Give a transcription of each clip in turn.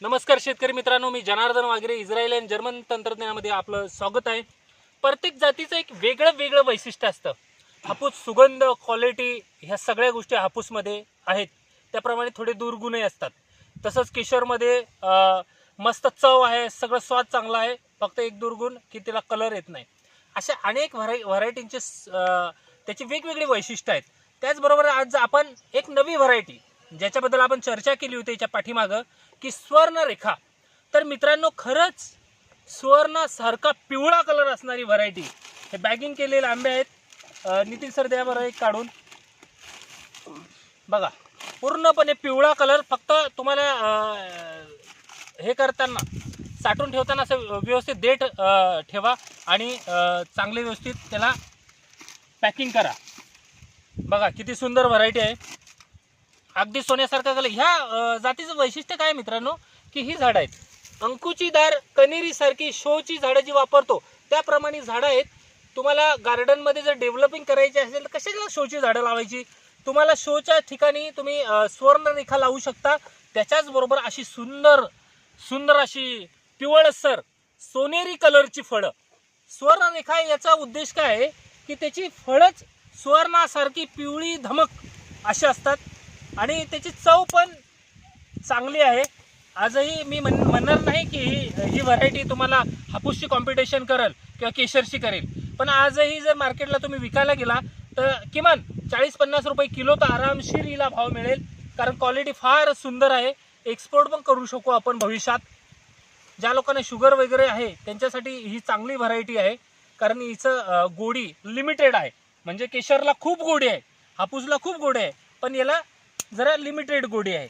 नमस्कार शेतकरी मित्रांनो, मी जनार्दन वागरे. इस्रायल आणि जर्मन तंत्रज्ञानामध्ये आपलं स्वागत आहे. प्रत्येक जातीचं एक वेगळं वैशिष्ट्य असतं. हापूस सुगंध, क्वालिटी ह्या सगळ्या गोष्टी हापूसमध्ये आहेत. त्याप्रमाणे थोडे दुर्गुणही असतात. तसंच केशरमध्ये मस्त चव आहे, सगळं स्वाद चांगला आहे. फक्त एक दुर्गुण की त्याला कलर येत नाही. अशा अनेक व्हरायटींचे त्याची वेगवेगळी वैशिष्ट्य आहेत. त्याचबरोबर आज आपण एक नवी व्हरायटी ज्याच्याबद्दल आपण चर्चा केली होती याच्या पाठीमागं की स्वर्णरेखा. तर मित्रांनो, खरंच सुवर्णासारखा पिवळा कलर असणारी व्हरायटी. हे बॅगिंग केलेले आंबे आहेत. नितीन सर द्या बरं एक काढून. बघा, पूर्णपणे पिवळा कलर. फक्त तुम्हाला हे करताना साठवून ठेवताना असं व्यवस्थित देठ ठेवा आणि चांगले व्यवस्थित त्याला पॅकिंग करा. बघा किती सुंदर व्हरायटी आहे, अगदी सोन्यासारखा कलर. ह्या जातीचं वैशिष्ट्य काय मित्रांनो की ही झाडं आहेत अंकुचीदार कनेरीसारखी शोची झाडं जी वापरतो त्याप्रमाणे झाडं आहेत. तुम्हाला गार्डनमध्ये जर डेव्हलपिंग करायची असेल तर कशाला शोची झाडं लावायची. तुम्हाला शोच्या ठिकाणी तुम्ही स्वर्णरेखा लावू शकता. त्याच्याचबरोबर अशी सुंदर अशी पिवळसर सोनेरी कलरची फळं. स्वर्णरेखा याचा उद्देश काय आहे की त्याची फळच सुवर्णासारखी पिवळी धमक अशी असतात आणि त्याची चव पण चांगली आहे. आजही मी म्हणणार नाही की ही व्हरायटी तुम्हाला हापूसची कॉम्पिटिशन करेल किंवा केशरशी करेल, पण आजही जर मार्केटला तुम्ही विकायला गेला तर किमान 40-50 रुपये किलो तर आरामशीर हिला भाव मिळेल. कारण क्वालिटी फार सुंदर आहे. एक्सपोर्ट पण करू शकू आपण भविष्यात. ज्या लोकांना शुगर वगैरे आहे त्यांच्यासाठी ही चांगली व्हरायटी आहे. कारण हिचं गोडी लिमिटेड आहे. म्हणजे केशरला खूप गोडी आहे, हापूसला खूप गोडी आहे, पण याला जरा लिमिटेड गोडी आहे.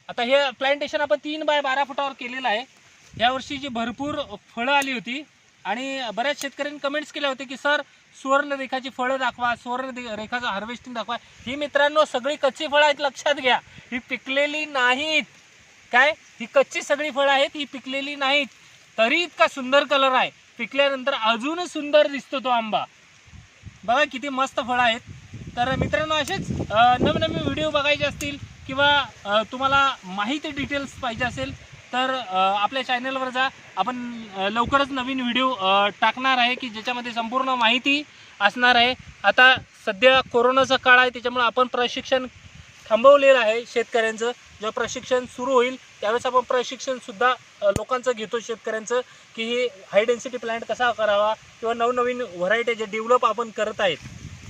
आता हे प्लांटेशन आपण 3x12 फुटावर केलेलं आहे. यावर्षी जी भरपूर फळं आली होती आणि बऱ्याच शेतकऱ्यांनी कमेंट्स केल्या होते की सर सुवर्णरेखाची फळं दाखवा, सुवर्णरेखाचं हार्वेस्टिंग दाखवा. ही मित्रांनो सगळी कच्ची फळं आहेत, लक्षात घ्या. ही पिकलेली नाहीत. काय, ही कच्ची सगळी फळं आहेत, ही पिकलेली नाहीत. तरी इतका सुंदर कलर आहे. पिकल्यानंतर अजून सुंदर दिसतो तो आंबा. बघा किती मस्त फळं आहेत. तर मित्रांनो, असेच नवनवीन व्हिडिओ बघायचे असतील किंवा तुम्हाला माहिती डिटेल्स पाहिजे असेल तर आपल्या चॅनलवर जा. आपण लवकरच नवीन व्हिडिओ टाकणार आहे की ज्याच्यामध्ये संपूर्ण माहिती असणार आहे. आता सध्या कोरोनाचा काळ आहे, त्याच्यामुळे आपण प्रशिक्षण थांबवलेलं आहे शेतकऱ्यांचं. जेव्हा प्रशिक्षण सुरू होईल त्यावेळेस आपण प्रशिक्षणसुद्धा लोकांचं घेतो, शेतकऱ्यांचं, की ही हाय डेन्सिटी प्लांट कसा करावा किंवा नवनवीन व्हरायटी जे डेव्हलप आपण करत आहेत.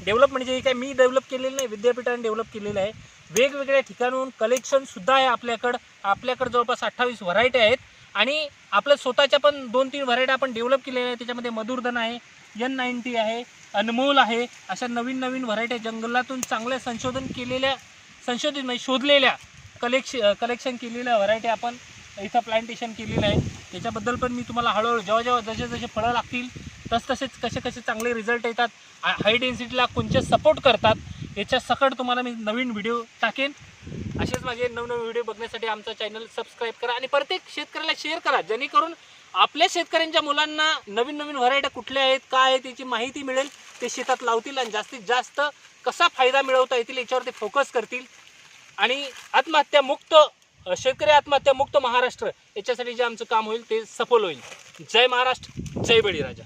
डेव्हलप म्हणजे काय, मी डेव्हलप केलेलं नाही, विद्यापीठाने डेव्हलप केलेलं आहे. वेगवेगळ्या ठिकाणून कलेक्शनसुद्धा आहे आपल्याकडं जवळपास 28 व्हरायटी आहेत आणि आपल्या स्वतःच्या पण 2-3 व्हरायटी आपण डेव्हलप केलेल्या आहेत. त्याच्यामध्ये मधुरधन आहे, N90 आहे, अनमोल आहे. अशा नवीन व्हरायटी जंगलातून चांगल्या संशोधित म्हणजे शोधलेल्या कलेक्शन केलेल्या व्हरायटी आपण इथं प्लांटेशन केलेलं आहे. त्याच्याबद्दल पण मी तुम्हाला हळूहळू जेव्हा जसे फळं लागतील तसेच कसे चांगले रिझल्ट येतात, हाय डेन्सिटीला कोणते सपोर्ट करतात, याच्या सकट तुम्हाला मी नवीन व्हिडिओ टाकेन. असेच माझे नवनवीन व्हिडिओ बघण्यासाठी आमचा चॅनल सबस्क्राईब करा आणि प्रत्येक शेतकऱ्याला शेअर करा, जेणेकरून आपल्या शेतकऱ्यांच्या मुलांना नवीन व्हरायटी कुठल्या आहेत, काय आहेत याची माहिती मिळेल. ते शेतात लावतील आणि जास्तीत जास्त कसा फायदा मिळवता येतील याच्यावर ते फोकस करतील. आणि शेतकरी आत्महत्यामुक्त महाराष्ट्र याच्यासाठी जे आमचं काम होईल ते सफल होईल. जय महाराष्ट्र, जय बळीराजा.